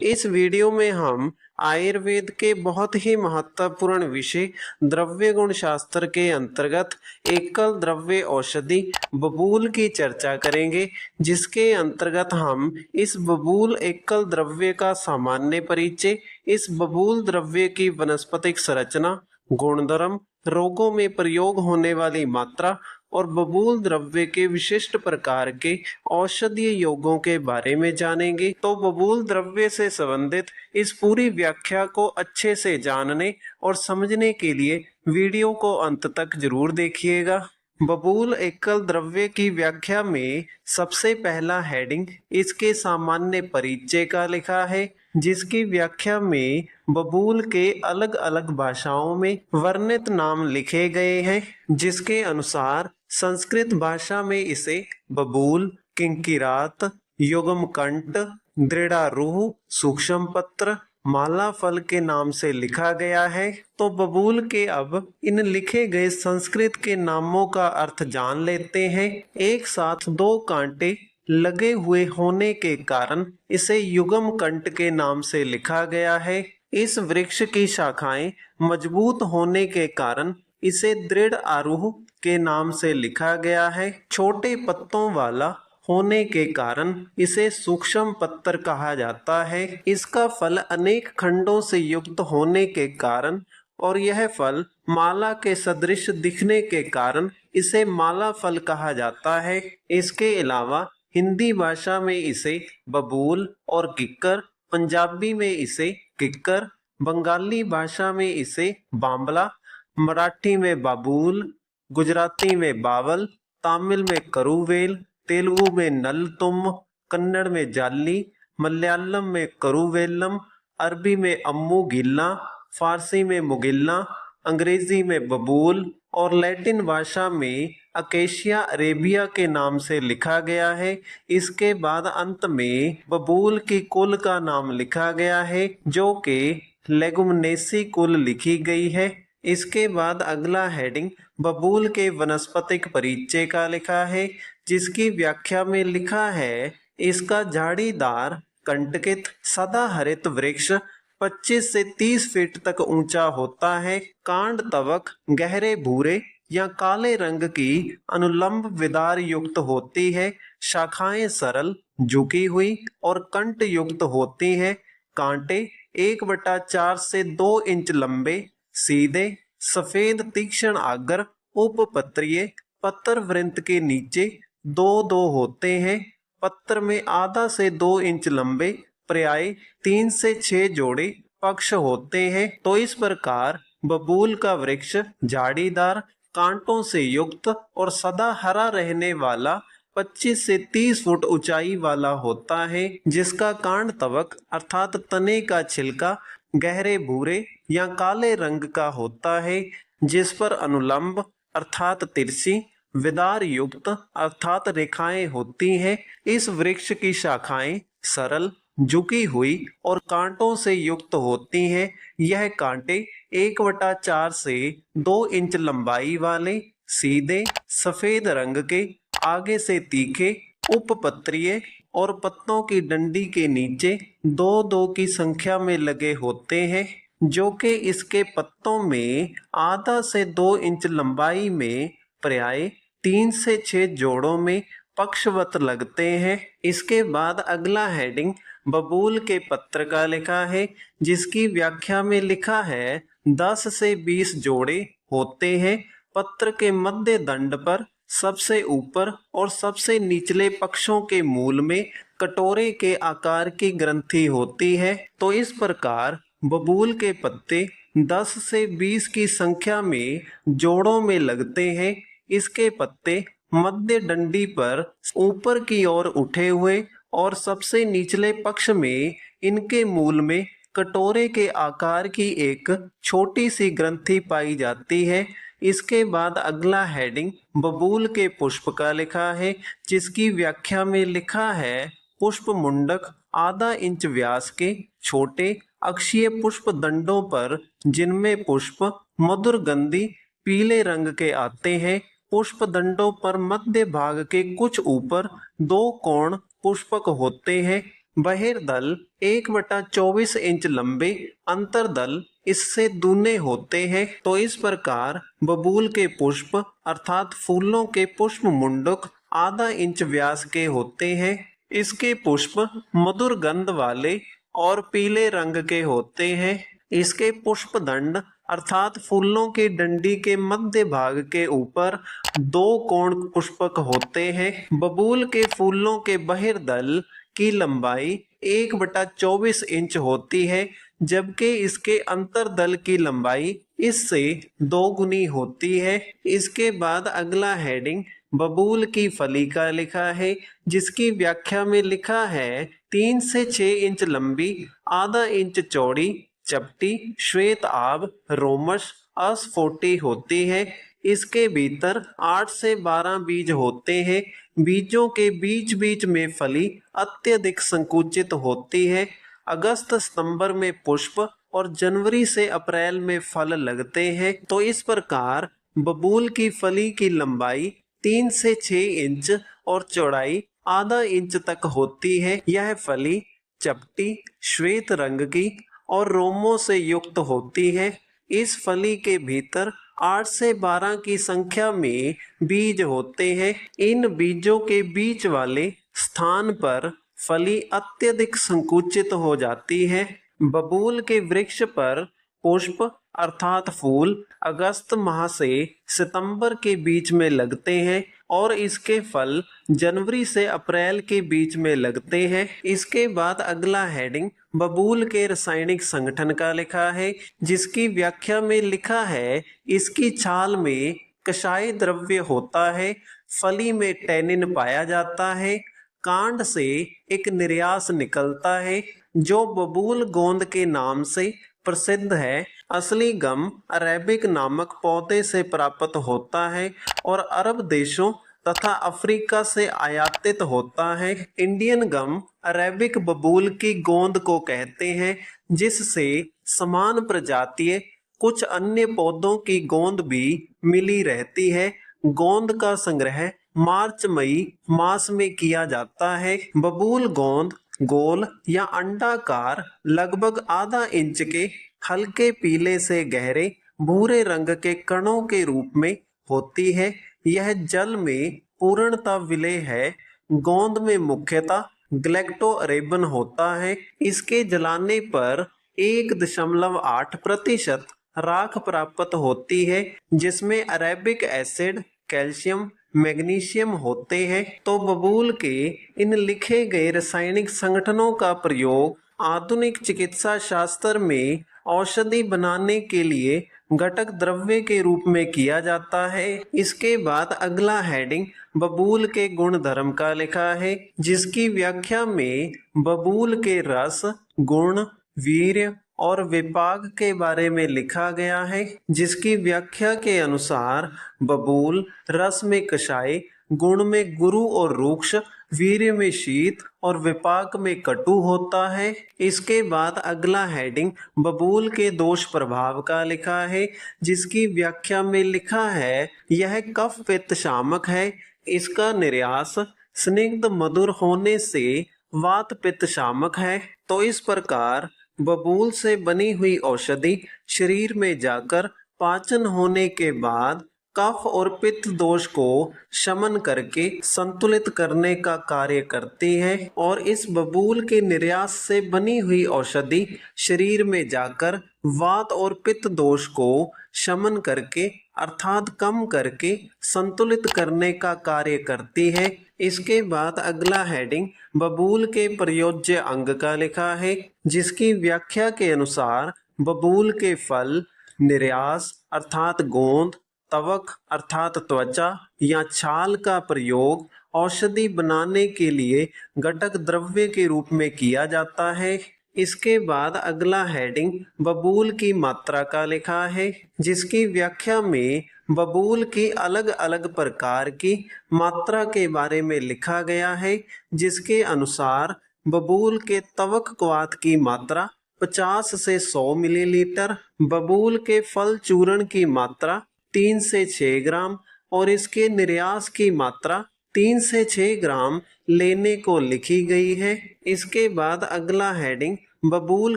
इस वीडियो में हम आयुर्वेद के बहुत ही महत्वपूर्ण विषय द्रव्य गुण शास्त्र के अंतर्गत एकल द्रव्य औषधि बबूल की चर्चा करेंगे, जिसके अंतर्गत हम इस बबूल एकल द्रव्य का सामान्य परिचय, इस बबूल द्रव्य की वनस्पतिक संरचना, गुणधर्म, रोगों में प्रयोग होने वाली मात्रा और बबूल द्रव्य के विशिष्ट प्रकार के औषधीय योगों के बारे में जानेंगे। तो बबूल द्रव्य से संबंधित इस पूरी व्याख्या को अच्छे से जानने और समझने के लिए वीडियो को अंत तक जरूर देखिएगा। बबूल एकल द्रव्य की व्याख्या में सबसे पहला हेडिंग इसके सामान्य परिचय का लिखा है, जिसकी व्याख्या में बबूल के अलग अलग भाषाओं में वर्णित नाम लिखे गए हैं। जिसके अनुसार संस्कृत भाषा में इसे बबूल, किंकिरात, युग्मकंठ, दृढ़ारूह, सूक्ष्म पत्र, माला फल के नाम से लिखा गया है। तो बबूल के अब इन लिखे गए संस्कृत के नामों का अर्थ जान लेते हैं। एक साथ दो कांटे लगे हुए होने के कारण इसे युग्म कंठ के नाम से लिखा गया है। इस वृक्ष की शाखाएं मजबूत होने के कारण इसे दृढ़ आरूह के नाम से लिखा गया है। छोटे पत्तों वाला होने के कारण इसे सूक्ष्म पत्र कहा जाता है। इसका फल अनेक खंडों से युक्त होने के कारण और यह फल माला के सदृश दिखने के कारण इसे माला फल कहा जाता है। इसके अलावा हिंदी भाषा में इसे बबूल और किक्कर, पंजाबी में इसे किक्कर, बंगाली भाषा में इसे बांबला, मराठी में बाबूल, गुजराती में बावल, तमिल में करुवेल, तेलुगु में नलतुम, कन्नड़ में जाली, मलयालम में करुवेलम, अरबी में अम्मू गिल्ला, फारसी में मुगिल्ला, अंग्रेजी में बबूल और लैटिन भाषा में अकेशिया अरेबिया के नाम से लिखा गया है। इसके बाद अंत में बबूल की कुल का नाम लिखा गया है, जो कि लेगुमिनेसी कुल लिखी गई है। इसके बाद अगला हेडिंग बबूल के वनस्पतिक परिचय का लिखा है, जिसकी व्याख्या में लिखा है, इसका झाड़ीदार कंटकित सदाहरित वृक्ष 25 से 30 फीट तक ऊंचा होता है। कांड तवक गहरे भूरे या काले रंग की अनुलंब विदार युक्त होती है। शाखाएं सरल, झुकी हुई और कंट युक्त होती हैं। कांटे 1/4 से 2 इंच लंबे, सीधे, सफेद तीक्ष्ण आगर, उपपत्रीय, पत्र वृंत के नीचे 2-2 होते हैं। पत्र में आधा से 2 इंच लंबे पर्याय 3 से 6 जोड़े पक्ष होते हैं। तो इस प्रकार बबूल का वृक्ष झाड़ीदार, कांटों से युक्त और सदा हरा रहने वाला 25 से 30 फुट ऊंचाई वाला होता है, जिसका कांड तवक अर्थात तने का छिलका गहरे भूरे या काले रंग का होता है, जिस पर अनुलंब अर्थात तिरछी, विदार युक्त अर्थात रेखाएं होती हैं। इस वृक्ष की शाखाएं सरल, झुकी हुई और कांटों से युक्त होती हैं। यह कांटे 1/4 से 2 इंच लंबाई वाले, सीधे, सफेद रंग के, आगे से तीखे, उपपत्रीय और पत्तों की डंडी के नीचे 2-2 की संख्या में लगे होते हैं, जो कि इसके पत्तों में आधा से 2 इंच लंबाई में पर्याय 3 से 6 जोड़ों में पक्षवत लगते हैं। इसके बाद अगला हेडिंग बबूल के पत्र का लिखा है, जिसकी व्याख्या में लिखा है, 10 से 20 जोड़े होते हैं। पत्र के मध्य दंड पर सबसे ऊपर और सबसे निचले पक्षों के मूल में कटोरे के आकार की ग्रंथि होती है। तो इस प्रकार बबूल के पत्ते 10 से 20 की संख्या में जोड़ों में लगते हैं। इसके पत्ते मध्य डंडी पर ऊपर की ओर उठे हुए और सबसे निचले पक्ष में इनके मूल में कटोरे के आकार की एक छोटी सी ग्रंथि पाई जाती है। इसके बाद अगला हेडिंग बबूल के पुष्प का लिखा है, जिसकी व्याख्या में लिखा है, पुष्प मुंडक आधा इंच व्यास के छोटे अक्षीय पुष्प दंडों पर, जिनमें पुष्प मधुर गंधी पीले रंग के आते हैं। पुष्प दंडों पर मध्य भाग के कुछ ऊपर 2 कोण पुष्पक होते हैं। बहिर्दल 1/24 इंच लंबे, अंतर्दल इससे दूने होते हैं। तो इस प्रकार बबूल के पुष्प अर्थात फूलों के पुष्प मुंडक आधा इंच व्यास के होते हैं। इसके पुष्प मधुर गंध वाले और पीले रंग के होते हैं। इसके पुष्प दंड अर्थात फूलों की डंडी के मध्य भाग के ऊपर 2 कोण पुष्पक होते हैं। बबूल के फूलों के बहिर्दल की लंबाई 1/24 इंच होती है, जबकि इसके अंतर्दल की लंबाई इससे 2 गुनी होती है। इसके बाद अगला हेडिंग बबूल की फली का लिखा है, जिसकी व्याख्या में लिखा है 3 से 6 इंच लंबी, आधा इंच चौड़ी, चपटी, श्वेत आभ, रोमश, अस्फोटी होती है। इसके भीतर 8 से 12 बीज होते हैं। बीजों के बीच बीच में फली अत्यधिक संकुचित होती है। अगस्त सितंबर में पुष्प और जनवरी से अप्रैल में फल लगते हैं। तो इस प्रकार बबूल की फली की लंबाई 3 से 6 इंच और चौड़ाई आधा इंच तक होती है। यह फली चपटी, श्वेत रंग की और रोमों से युक्त होती है। इस फली के भीतर 8 से 12 की संख्या में बीज होते हैं। इन बीजों के बीच वाले स्थान पर फली अत्यधिक संकुचित हो जाती है। बबूल के वृक्ष पर पुष्प अर्थात फूल अगस्त माह से सितंबर के बीच में लगते हैं और इसके फल जनवरी से अप्रैल के बीच में लगते हैं। इसके बाद अगला हेडिंग बबूल के रासायनिक संगठन का लिखा है, जिसकी व्याख्या में लिखा है इसकी छाल में कषाय द्रव्य होता है, फली में टैनिन पाया जाता है, कांड से एक निर्यास निकलता है जो बबूल गोंद के नाम से प्रसिद्ध है। असली गम अरेबिक नामक पौधे से प्राप्त होता है और अरब देशों तथा अफ्रीका से आयातित होता है। इंडियन गम अरेबिक बबूल की गोंद को कहते हैं, जिससे समान प्रजातीय कुछ अन्य पौधों की गोंद भी मिली रहती है। गोंद का संग्रह मार्च मई मास में किया जाता है। बबूल गोंद गोल या अंडाकार लगभग आधा इंच के हल्के पीले से गहरे भूरे रंग के कणों के रूप में होती है। यह जल में पूर्णतः विलय है। गोंद में मुख्यतः ग्लैक्टोरेबन होता है। इसके जलाने पर 1.8% राख प्राप्त होती है, जिसमें अरेबिक एसिड, कैल्शियम, मैग्नीशियम होते हैं। तो बबूल के इन लिखे गए रासायनिक संगठनों का प्रयोग आधुनिक चिकित्सा शास्त्र में औषधि बनाने के लिए घटक द्रव्य के रूप में किया जाता है। इसके बाद अगला हेडिंग बबूल के गुण धर्म का लिखा है, जिसकी व्याख्या में बबूल के रस, गुण, वीर्य और विपाक के बारे में लिखा गया है। जिसकी व्याख्या के अनुसार बबूल रस में कषाय, गुण में गुरु और रुक्ष, वीर्य में शीत और विपाक में कटु होता है। इसके बाद अगला हेडिंग बबूल के दोष प्रभाव का लिखा है, जिसकी व्याख्या में लिखा है यह कफ पित्त शामक है। इसका निर्यास स्निग्ध मधुर होने से वात पित्त शामक है। तो इस प्रकार बबूल से बनी हुई औषधि शरीर में जाकर पाचन होने के बाद कफ और पित्त दोष को शमन करके संतुलित करने का कार्य करती है और इस बबूल के निर्यास से बनी हुई औषधि शरीर में जाकर वात और पित्त दोष को शमन करके अर्थात कम करके संतुलित करने का कार्य करती है। इसके बाद अगला हेडिंग बबूल के प्रयोज्य अंग का लिखा है, जिसकी व्याख्या के अनुसार बबूल के फल, निर्यास अर्थात गोंद, तवक अर्थात त्वचा या छाल का प्रयोग औषधि बनाने के लिए घटक द्रव्य के रूप में किया जाता है। इसके बाद अगला हेडिंग बबूल की मात्रा का लिखा है, जिसकी व्याख्या में बबूल की अलग अलग प्रकार की मात्रा के बारे में लिखा गया है। जिसके अनुसार बबूल के तवक क्वाथ की मात्रा 50 से 100 मिलीलीटर, बबूल के फल चूर्ण की मात्रा 3 से 6 ग्राम और इसके निर्यास की मात्रा 3 से 6 ग्राम लेने को लिखी गई है। इसके बाद अगला हेडिंग बबूल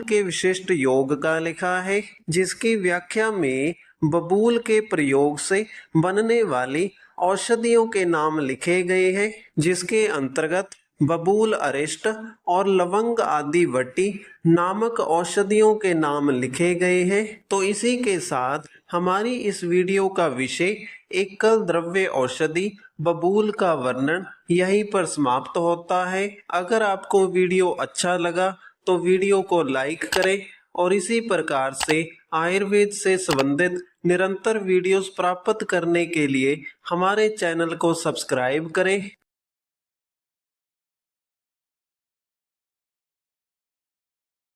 के विशिष्ट योग का लिखा है, जिसकी व्याख्या में बबूल के प्रयोग से बनने वाली औषधियों के नाम लिखे गए हैं, जिसके अंतर्गत बबूल अरिष्ट और लवंग आदि वटी नामक औषधियों के नाम लिखे गए हैं। तो इसी के साथ हमारी इस वीडियो का विषय एकल द्रव्य औषधि बबूल का वर्णन यहीं पर समाप्त होता है। अगर आपको वीडियो अच्छा लगा तो वीडियो को लाइक करें और इसी प्रकार से आयुर्वेद से संबंधित निरंतर वीडियोस प्राप्त करने के लिए हमारे चैनल को सब्सक्राइब करें।